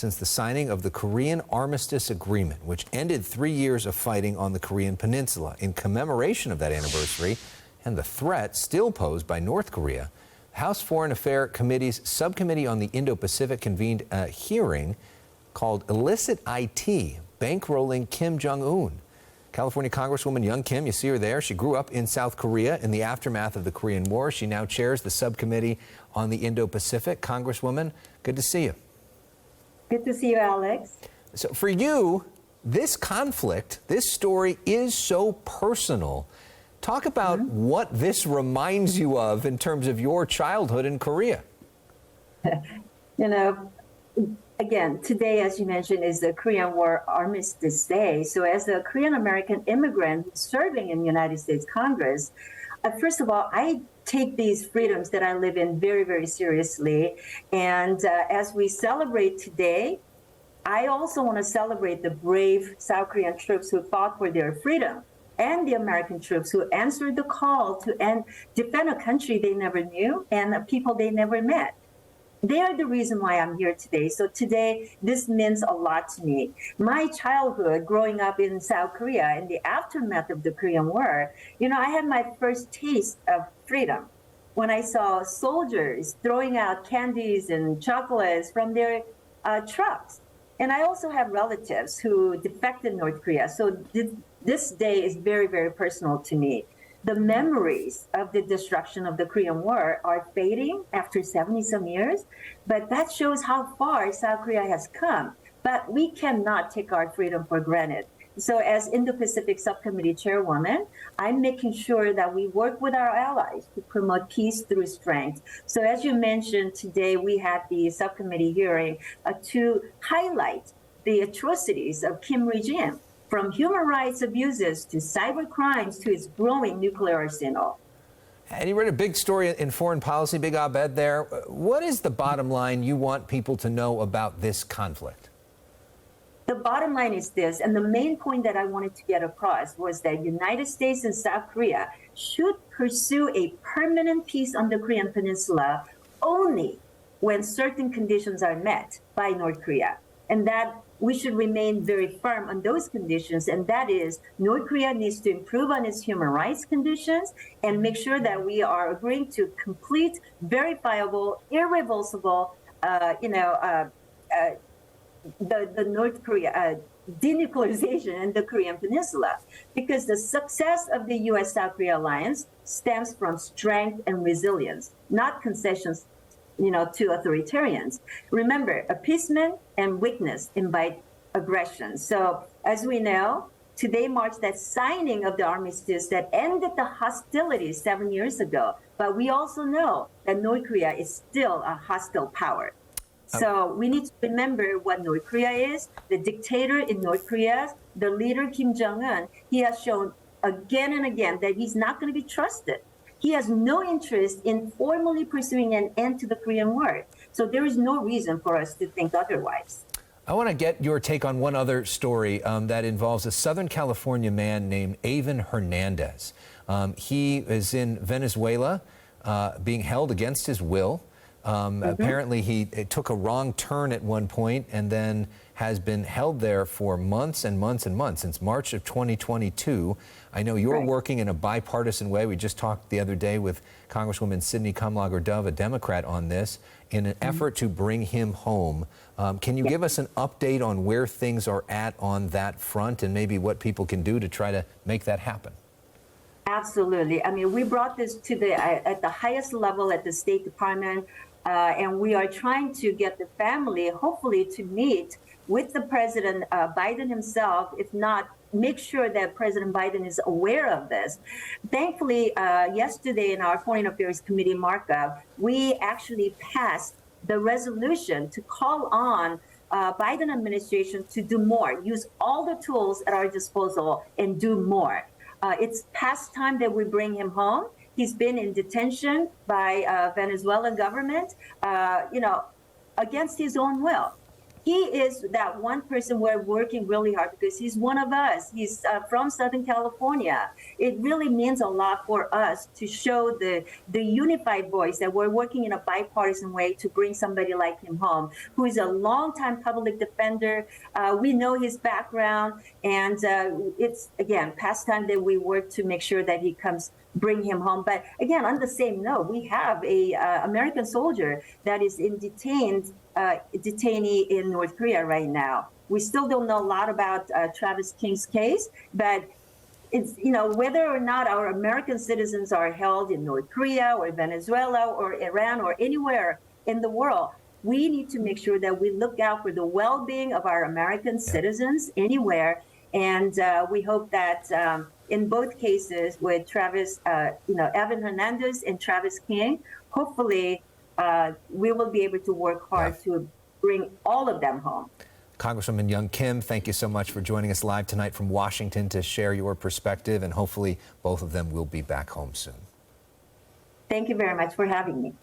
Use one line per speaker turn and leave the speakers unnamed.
since the signing of the Korean Armistice Agreement, which ended 3 years of fighting on the Korean Peninsula. In commemoration of that anniversary and the threat still posed by North Korea, House Foreign Affairs Committee's Subcommittee on the Indo-Pacific convened a hearing called Illicit IT, Bankrolling Kim Jong-un. California Congresswoman Young Kim, you see her there. She grew up in South Korea in the aftermath of the Korean War. She now chairs the Subcommittee on the Indo-Pacific. Congresswoman, good to see you.
Good to see you, Alex.
So for you, this conflict, this story is so personal. Talk about what this reminds you of in terms of your childhood in Korea.
You know, again, today, as you mentioned, is the Korean War Armistice Day. So as a Korean American immigrant serving in the United States Congress, first of all, I take these freedoms that I live in very, very seriously. And as we celebrate today, I also want to celebrate the brave South Korean troops who fought for their freedom, and the American troops who answered the call to defend a country they never knew and a people they never met. They are the reason why I'm here today. So today, this means a lot to me. My childhood growing up in South Korea in the aftermath of the Korean War, you know, I had my first taste of freedom when I saw soldiers throwing out candies and chocolates from their trucks. And I also have relatives who defected North Korea. So this day is very, very personal to me. The memories of the destruction of the Korean War are fading after 70-some years, but that shows how far South Korea has come. But we cannot take our freedom for granted. So as Indo-Pacific Subcommittee Chairwoman, I'm making sure that we work with our allies to promote peace through strength. So as you mentioned, today we had the subcommittee hearing to highlight the atrocities of Kim regime, from human rights abuses to cyber crimes to its growing nuclear arsenal.
And you read a big story in Foreign Policy, big op-ed there. What is the bottom line you want people to know about this conflict?
The bottom line is this, and the main point that I wanted to get across was that United States and South Korea should pursue a permanent peace on the Korean Peninsula only when certain conditions are met by North Korea, and that we should remain very firm on those conditions, and that is North Korea needs to improve on its human rights conditions and make sure that we are agreeing to complete, verifiable, irreversible, the North Korea denuclearization in the Korean Peninsula, because the success of the U.S.-South Korea alliance stems from strength and resilience, not concessions, to authoritarians. Remember, appeasement and weakness invite aggression. So as we know, today marks that signing of the armistice that ended the hostilities 7 years ago. But we also know that North Korea is still a hostile power. So we need to remember what North Korea is. The dictator in North Korea, the leader Kim Jong-un, he has shown again and again that he's not going to be trusted. He has no interest in formally pursuing an end to the Korean War. So there is no reason for us to think otherwise.
I want to get your take on one other story that involves a Southern California man named Avon Hernandez. He is in Venezuela being held against his will. Apparently, he took a wrong turn at one point and then has been held there for months and months and months, since March of 2022. I know you're working in a bipartisan way. We just talked the other day with Congresswoman Sidney Kamlager-Dove, a Democrat, on this, in an effort to bring him home. Can you give us an update on where things are at on that front and maybe what people can do to try to make that happen?
Absolutely. I mean, we brought this to at the highest level at the State Department, and we are trying to get the family, hopefully, to meet with the President Biden himself, if not, make sure that President Biden is aware of this. Thankfully, yesterday in our Foreign Affairs Committee markup, we actually passed the resolution to call on Biden administration to do more, use all the tools at our disposal and do more. It's past time that we bring him home. He's been in detention by Venezuelan government, against his own will. he is that one person we're working really hard because he's one of us. He's from Southern California. It really means a lot for us to show the unified voice that we're working in a bipartisan way to bring somebody like him home, who is a longtime public defender. We know his background, and it's, again, past time that we work to make sure that he comes, bring him home. But again, on the same note, we have a American soldier that is in detainee in North Korea right now. We still don't know a lot about Travis King's case, but it's, whether or not our American citizens are held in North Korea or Venezuela or Iran or anywhere in the world, we need to make sure that we look out for the well-being of our American citizens anywhere. And we hope that in both cases with Travis, Evan Hernandez and Travis King, hopefully we will be able to work hard to bring all of them home.
Congresswoman Young Kim, thank you so much for joining us live tonight from Washington to share your perspective, and hopefully both of them will be back home soon.
Thank you very much for having me.